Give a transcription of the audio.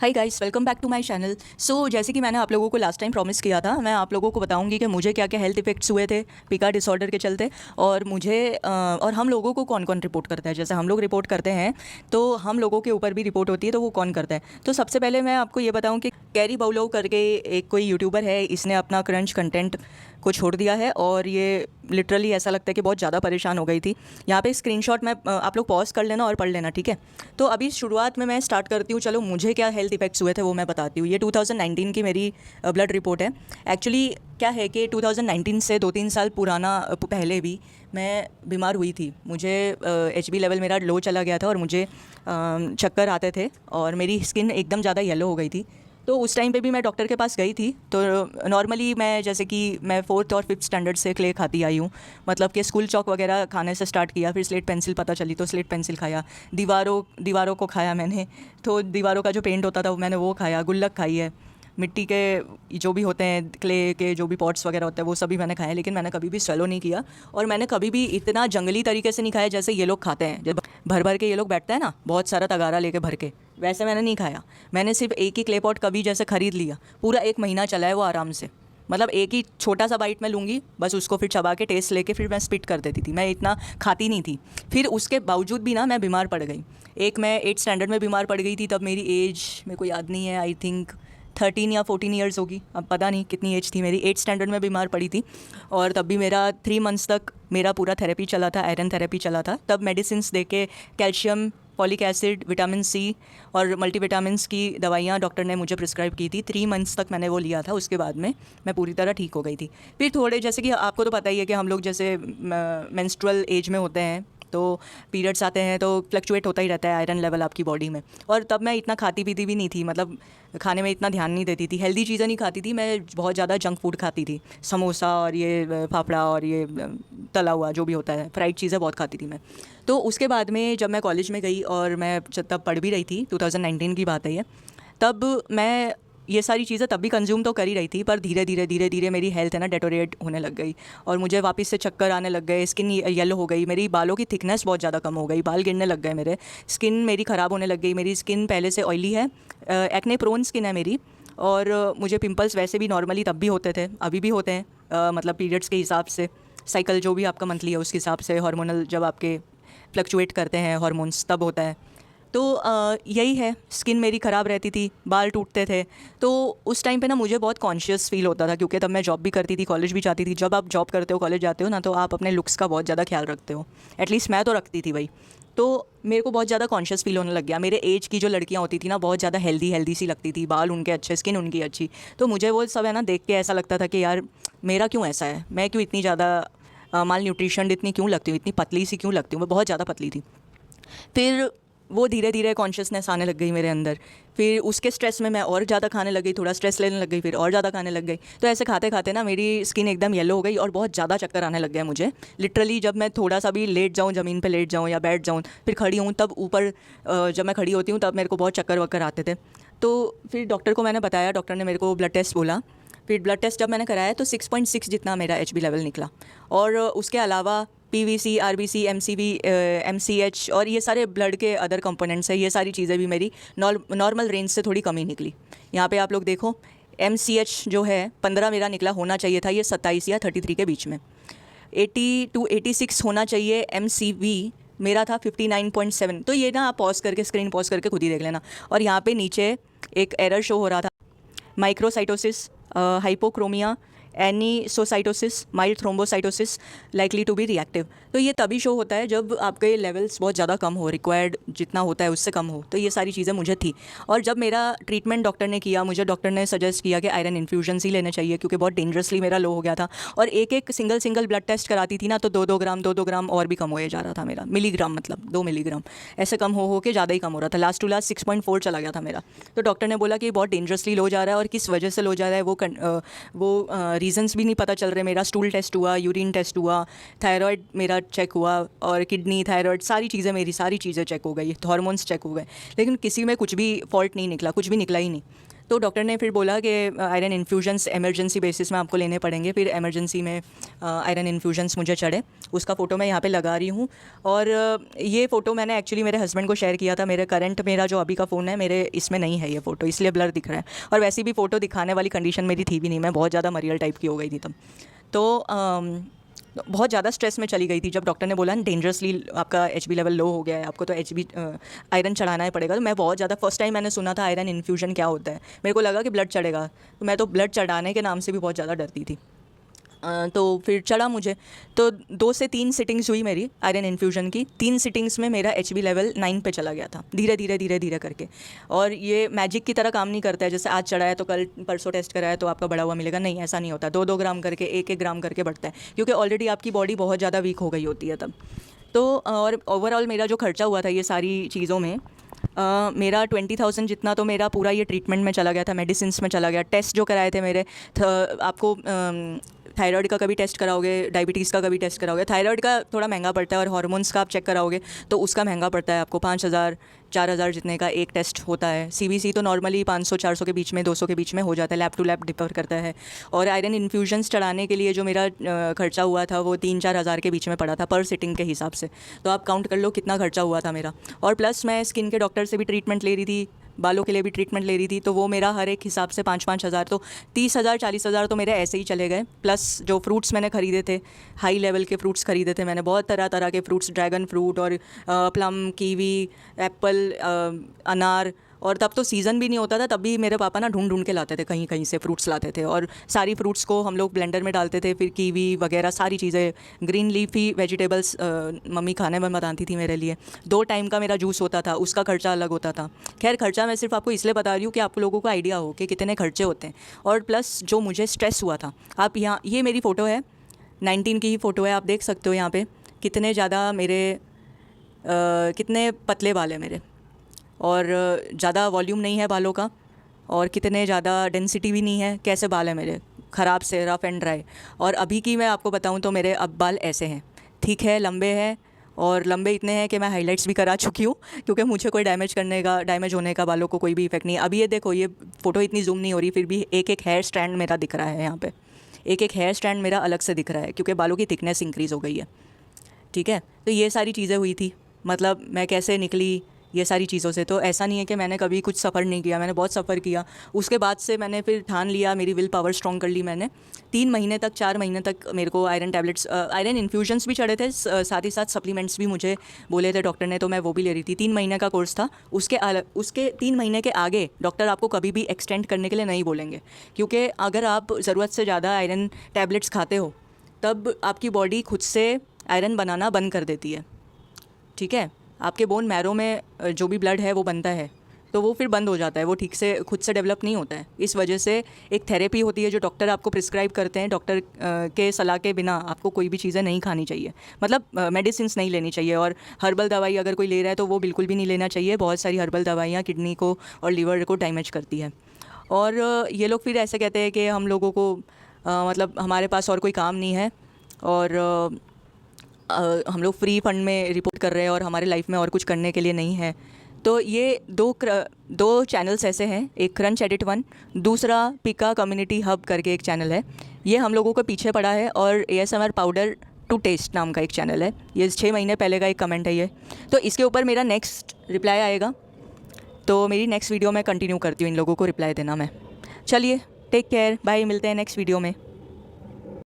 Hi guys, welcome back to my channel. So जैसे कि मैंने आप लोगों को लास्ट टाइम प्रॉमिस किया था, मैं आप लोगों को बताऊंगी कि मुझे क्या क्या हेल्थ इफेक्ट्स हुए थे पिका डिसऑर्डर के चलते। और मुझे और हम लोगों को कौन कौन रिपोर्ट करता है। जैसे हम लोग रिपोर्ट करते हैं तो हम लोगों के ऊपर भी रिपोर्ट होती है, तो वो कौन करता है। तो सबसे पहले मैं आपको ये बताऊँ कि कैरी बाउलो करके एक कोई यूट्यूबर है, इसने अपना क्रंच कंटेंट को छोड़ दिया है और ये लिटरली ऐसा लगता है कि बहुत ज़्यादा परेशान हो गई थी। यहाँ पे स्क्रीनशॉट मैं आप लोग पॉज कर लेना और पढ़ लेना, ठीक है। तो अभी शुरुआत में मैं स्टार्ट करती हूँ। चलो, मुझे क्या हेल्थ इफेक्ट्स हुए थे वो मैं बताती हूँ। ये 2019 की मेरी ब्लड रिपोर्ट है। एक्चुअली क्या है कि 2019 से 2-3 साल पुराना पहले भी मैं बीमार हुई थी। मुझे HB लेवल मेरा लो चला गया था और मुझे चक्कर आते थे और मेरी स्किन एकदम ज़्यादा येलो हो गई थी। तो उस टाइम पे भी मैं डॉक्टर के पास गई थी। तो नॉर्मली मैं जैसे कि मैं 4th और 5th स्टैंडर्ड से क्ले खाती आई हूँ। मतलब कि स्कूल चौक वगैरह खाने से स्टार्ट किया, फिर स्लेट पेंसिल पता चली तो स्लेट पेंसिल खाया, दीवारों दीवारों को खाया मैंने। तो दीवारों का जो पेंट होता था वो मैंने वो खाया, गुल्लक खाई है, मिट्टी के जो भी होते हैं, क्ले के जो भी पॉट्स वगैरह होते हैं वो सभी मैंने खाए। लेकिन मैंने कभी भी स्वेलो नहीं किया और मैंने कभी भी इतना जंगली तरीके से नहीं खाया जैसे ये लोग खाते हैं। जब भर भर के ये लोग बैठते हैं ना, बहुत सारा तगारा लेके भर के, वैसे मैंने नहीं खाया। मैंने सिर्फ एक ही क्ले पॉट कभी जैसे ख़रीद लिया, पूरा 1 महीना चला है वो आराम से। मतलब एक ही छोटा सा बाइट मैं लूँगी बस, उसको फिर चबा के टेस्ट लेके फिर मैं स्पिट कर देती थी। मैं इतना खाती नहीं थी। फिर उसके बावजूद भी ना मैं बीमार पड़ गई। एक मैं 8th स्टैंडर्ड में बीमार पड़ गई थी। तब मेरी एज मेरे को याद नहीं है, आई थिंक 13 या 14 ईयर्स होगी, अब पता नहीं कितनी एज थी मेरी। 8th स्टैंडर्ड में बीमार पड़ी थी और तब भी मेरा 3 मंथ्स तक मेरा पूरा थेरेपी चला था, आयरन थेरेपी चला था। तब मेडिसिन्स दे के calcium, folic acid, vitamin C और मल्टीविटामिन्स की दवाइयाँ डॉक्टर ने मुझे प्रिस्क्राइब की थी। 3 मंथ्स तक मैंने वो लिया था। उसके बाद में मैं पूरी तरह ठीक हो गई थी। फिर थोड़े, जैसे कि आपको तो पता ही है कि हम लोग जैसे मेंस्ट्रुअल एज में होते हैं तो पीरियड्स आते हैं तो फ्लक्चुएट होता ही रहता है आयरन लेवल आपकी बॉडी में। और तब मैं इतना खाती पीती भी नहीं थी, मतलब खाने में इतना ध्यान नहीं देती थी, हेल्दी चीज़ें नहीं खाती थी। मैं बहुत ज़्यादा जंक फूड खाती थी, समोसा और ये फाफड़ा और ये तला हुआ जो भी होता है, फ्राइड चीज़ें बहुत खाती थी मैं। तो उसके बाद में जब मैं कॉलेज में गई और मैं तब पढ़ भी रही थी, 2019 की बात है ये, तब मैं ये सारी चीज़ें तब भी कंज्यूम तो कर ही रही थी, पर धीरे धीरे मेरी हेल्थ है ना डेटोरेट होने लग गई और मुझे वापस से चक्कर आने लग गए, स्किन येलो हो गई, मेरी बालों की थिकनेस बहुत ज़्यादा कम हो गई, बाल गिरने लग गए मेरे, स्किन मेरी ख़राब होने लग गई। मेरी स्किन पहले से ऑयली है, एक्ने प्रोन स्किन है मेरी। और मुझे पिंपल्स वैसे भी नॉर्मली तब भी होते थे, अभी भी होते हैं, मतलब पीरियड्स के हिसाब से, साइकिल जो भी आपका मंथली है उसके हिसाब से, हार्मोनल जब आपके फ्लक्चुएट करते हैं हार्मोन्स तब होता है। तो यही है, स्किन मेरी ख़राब रहती थी, बाल टूटते थे। तो उस टाइम पे ना मुझे बहुत कॉन्शियस फील होता था, क्योंकि तब मैं जॉब भी करती थी, कॉलेज भी जाती थी। जब आप जॉब करते हो, कॉलेज जाते हो ना, तो आप अपने लुक्स का बहुत ज़्यादा ख्याल रखते हो। एटलीस्ट मैं तो रखती थी भाई। तो मेरे को बहुत ज़्यादा कॉन्शियस फील होने लग गया। मेरे एज की जो लड़कियां होती थी ना, बहुत ज़्यादा हेल्दी हेल्दी सी लगती थी, बाल उनके अच्छे, स्किन उनकी अच्छी। तो मुझे वो सब है ना देख के ऐसा लगता था कि यार मेरा क्यों ऐसा है, मैं क्यों इतनी ज़्यादा माल न्यूट्रिशन इतनी क्यों लगती हूँ, इतनी पतली सी क्यों लगती हूँ, मैं बहुत ज़्यादा पतली थी। फिर वो धीरे धीरे कॉन्शियसनेस आने लग गई मेरे अंदर। फिर उसके स्ट्रेस में मैं और ज़्यादा खाने लग गई, थोड़ा स्ट्रेस लेने लग गई, फिर और ज़्यादा खाने लग गई। तो ऐसे खाते खाते ना मेरी स्किन एकदम येलो हो गई और बहुत ज़्यादा चक्कर आने लग गया मुझे। लिटरली जब मैं थोड़ा सा भी लेट जाऊँ, ज़मीन पे लेट जाऊँ या बैठ जाऊँ, फिर खड़ी हूँ, तब ऊपर जब मैं खड़ी होती हूँ तब मेरे को बहुत चक्कर वक्कर आते थे। तो फिर डॉक्टर को मैंने बताया, डॉक्टर ने मेरे को ब्लड टेस्ट बोला। फिर ब्लड टेस्ट जब मैंने कराया तो 6.6 जितना मेरा HB लेवल निकला। और उसके अलावा PVC, RBC, MCV, MCH और ये सारे ब्लड के अदर कंपोनेंट्स हैं, ये सारी चीज़ें भी मेरी नॉर्मल रेंज से थोड़ी कम ही निकली। यहाँ पे आप लोग देखो, MCH जो है 15 मेरा निकला, होना चाहिए था ये 27 या 33 के बीच में। 80 to 86 होना चाहिए। MCV मेरा था 59.7। तो ये ना आप पॉज करके, स्क्रीन पॉज करके खुद ही देख लेना। और यहाँ पे नीचे एक एरर शो हो रहा था, microcytosis, hypochromia, anisocytosis, mild thrombocytosis, likely to be reactive. तो ये तभी शो होता है जब आपके लेवल्स बहुत ज़्यादा कम हो, रिक्वायर्ड जितना होता है उससे कम हो। तो ये सारी चीज़ें मुझे थी। और जब मेरा ट्रीटमेंट डॉक्टर ने किया, मुझे डॉक्टर ने सजेस्ट किया कि आयरन इन्फ्यूजन्स ही लेने चाहिए, क्योंकि बहुत डेंजरसली मेरा लो हो गया था। और एक एक सिंगल ब्लड टेस्ट कराती थी ना, तो 2-2 ग्राम और भी कम हो जा रहा था मेरा, मिलीग्राम, मतलब 2 मिलीग्राम ऐसे कम हो के ज़्यादा ही कम हो रहा था। लास्ट टू लास्ट 6.4 चला गया था मेरा। तो डॉक्टर ने बोला कि बहुत डेंजरसली लो जा रहा है, और किस वजह से लो जा रहा है वो रीजंस भी नहीं पता चल रहे। मेरा स्टूल टेस्ट हुआ, यूरिन टेस्ट हुआ, थायराइड मेरा चेक हुआ, और किडनी, थायराइड, सारी चीज़ें, मेरी सारी चीज़ें चेक हो गई, हार्मोन्स चेक हो गए, लेकिन किसी में कुछ भी फॉल्ट नहीं निकला, कुछ भी निकला ही नहीं। तो डॉक्टर ने फिर बोला कि आयरन इन्फ्यूजन्स इमरजेंसी बेसिस में आपको लेने पड़ेंगे। फिर इमरजेंसी में आयरन इन्फ्यूजन्स मुझे चढ़े। उसका फ़ोटो मैं यहाँ पे लगा रही हूँ। और ये फ़ोटो मैंने एक्चुअली मेरे हस्बैंड को शेयर किया था। मेरा जो अभी का फ़ोन है, मेरे इसमें नहीं है ये फ़ोटो, इसलिए ब्लर दिख रहा है। और वैसे भी फ़ोटो दिखाने वाली कंडीशन मेरी थी भी नहीं, मैं बहुत ज़्यादा मरियल टाइप की हो गई थी तब। तो बहुत ज़्यादा स्ट्रेस में चली गई थी जब डॉक्टर ने बोला डेंजरसली आपका एचबी लेवल लो हो गया है, आपको तो एचबी आयरन चढ़ाना ही पड़ेगा। तो मैं बहुत ज़्यादा, फर्स्ट टाइम मैंने सुना था आयरन इन्फ्यूजन क्या होता है। मेरे को लगा कि ब्लड चढ़ेगा, तो मैं तो ब्लड चढ़ाने के नाम से भी बहुत ज़्यादा डरती थी। तो फिर चढ़ा मुझे। तो 2 से 3 सिटिंग्स हुई मेरी आयरन इन्फ्यूजन की। 3 सिटिंग्स में मेरा एचबी लेवल 9 पे चला गया था, धीरे धीरे धीरे धीरे करके। और ये मैजिक की तरह काम नहीं करता है, जैसे आज चढ़ा है तो कल परसों टेस्ट कराया तो आपका बढ़ा हुआ मिलेगा, नहीं, ऐसा नहीं होता। 2-2 ग्राम करके, 1-1 ग्राम करके बढ़ता है, क्योंकि ऑलरेडी आपकी बॉडी बहुत ज़्यादा वीक हो गई होती है तब। तो और ओवरऑल मेरा जो खर्चा हुआ था ये सारी चीज़ों में, मेरा 20,000 जितना तो मेरा पूरा ये ट्रीटमेंट में चला गया था, मेडिसिन्स में चला गया। टेस्ट जो कराए थे मेरे, आपको थायराइड का कभी टेस्ट कराओगे, डायबिटीज़ का कभी टेस्ट कराओगे। थायराइड का थोड़ा महंगा पड़ता है, और हार्मोन्स का आप चेक कराओगे तो उसका महंगा पड़ता है आपको 5,000-4,000 जितने का एक टेस्ट होता है। सीबीसी तो नॉर्मली 500-400 के बीच में, 200 के बीच में हो जाता है, लैब टू लैब डिफर करता है। और आयरन इन्फ्यूजन्स चढ़ाने के लिए जो मेरा खर्चा हुआ था वो 3-4 हज़ार के बीच में पड़ा था पर सिटिंग के हिसाब से। तो आप काउंट कर लो कितना खर्चा हुआ था मेरा। और प्लस मैं स्किन के डॉक्टर से भी ट्रीटमेंट ले रही थी, बालों के लिए भी ट्रीटमेंट ले रही थी, तो वो मेरा हर एक हिसाब से 5-5 हज़ार, तो 30,000-40,000 तो मेरे ऐसे ही चले गए। प्लस जो फ्रूट्स मैंने ख़रीदे थे, हाई लेवल के फ्रूट्स ख़रीदे थे मैंने, बहुत तरह तरह के फ्रूट्स, ड्रैगन फ्रूट और प्लम, कीवी, एप्पल, अनार। और तब तो सीज़न भी नहीं होता था, तब भी मेरे पापा ना ढूंढ ढूंढ के लाते थे, कहीं कहीं से फ्रूट्स लाते थे। और सारी फ्रूट्स को हम लोग ब्लेंडर में डालते थे, फिर कीवी वगैरह सारी चीज़ें, ग्रीन लीफी वेजिटेबल्स मम्मी खाने में बताती थी मेरे लिए। 2 टाइम का मेरा जूस होता था, उसका खर्चा अलग होता था। खैर, खर्चा मैं सिर्फ आपको इसलिए बता रही हूँ कि आप लोगों को आइडिया हो कि कितने खर्चे होते हैं। और प्लस जो मुझे स्ट्रेस हुआ था, आप यहाँ, ये मेरी फ़ोटो है, 19 की ही फ़ोटो है, आप देख सकते हो यहाँ पे कितने ज़्यादा मेरे कितने पतले बाल हैं मेरे, और ज़्यादा वॉल्यूम नहीं है बालों का, और कितने ज़्यादा डेंसिटी भी नहीं है। कैसे बाल हैं मेरे, ख़राब से, रफ़ एंड ड्राई। और अभी की मैं आपको बताऊं तो मेरे अब बाल ऐसे हैं, ठीक है, लंबे हैं, और लंबे इतने हैं कि मैं हाइलाइट्स भी करा चुकी हूँ, क्योंकि मुझे कोई डैमेज होने का बालों को कोई भी इफेक्ट नहीं है। अभी ये देखो, ये फ़ोटो इतनी जूम नहीं हो रही, फिर भी एक एक हेयर स्ट्रैंड मेरा दिख रहा है यहाँ पे, एक एक हेयर स्ट्रैंड मेरा अलग से दिख रहा है, क्योंकि बालों की थिकनेस इंक्रीज़ हो गई है। ठीक है, तो ये सारी चीज़ें हुई थी, मतलब मैं कैसे निकली ये सारी चीज़ों से। तो ऐसा नहीं है कि मैंने कभी कुछ सफ़र नहीं किया, मैंने बहुत सफ़र किया। उसके बाद से मैंने फिर ठान लिया, मेरी विल पावर स्ट्रॉन्ग कर ली मैंने। 3 महीने तक, 4 महीने तक मेरे को आयरन टैबलेट्स, आयरन इन्फ्यूजन्स भी चढ़े थे, साथ ही साथ सप्लीमेंट्स भी मुझे बोले थे डॉक्टर ने, तो मैं वो भी ले रही थी। 3 महीने का कोर्स था। उसके 3 महीने के आगे डॉक्टर आपको कभी भी एक्सटेंड करने के लिए नहीं बोलेंगे, क्योंकि अगर आप ज़रूरत से ज़्यादा आयरन टैबलेट्स खाते हो तब आपकी बॉडी खुद से आयरन बनाना बंद कर देती है। ठीक है, आपके बोन मैरो में जो भी ब्लड है वो बनता है, तो वो फिर बंद हो जाता है, वो ठीक से खुद से डेवलप नहीं होता है। इस वजह से एक थेरेपी होती है जो डॉक्टर आपको प्रिस्क्राइब करते हैं। डॉक्टर के सलाह के बिना आपको कोई भी चीज़ें नहीं खानी चाहिए, मतलब मेडिसिन नहीं लेनी चाहिए। और हर्बल दवाई अगर कोई ले रहा है तो वो बिल्कुल भी नहीं लेना चाहिए। बहुत सारी हर्बल दवाइयाँ किडनी को और लीवर को डैमेज करती है। और ये लोग फिर ऐसे कहते हैं कि हम लोगों को मतलब हमारे पास और कोई काम नहीं है, और हम लोग फ्री फंड में रिपोर्ट कर रहे हैं और हमारे लाइफ में और कुछ करने के लिए नहीं है। तो ये दो चैनल्स ऐसे हैं, एक क्रंच एडिट 1, दूसरा पिका कम्युनिटी हब करके एक चैनल है, ये हम लोगों को पीछे पड़ा है। और ASMR पाउडर टू टेस्ट नाम का एक चैनल है, ये 6 महीने पहले का एक कमेंट है ये। तो इसके ऊपर मेरा नेक्स्ट रिप्लाई आएगा, तो मेरी नेक्स्ट वीडियो में कंटिन्यू करती हूँ इन लोगों को रिप्लाई देना मैं। चलिए, टेक केयर, बाय, मिलते हैं नेक्स्ट वीडियो में।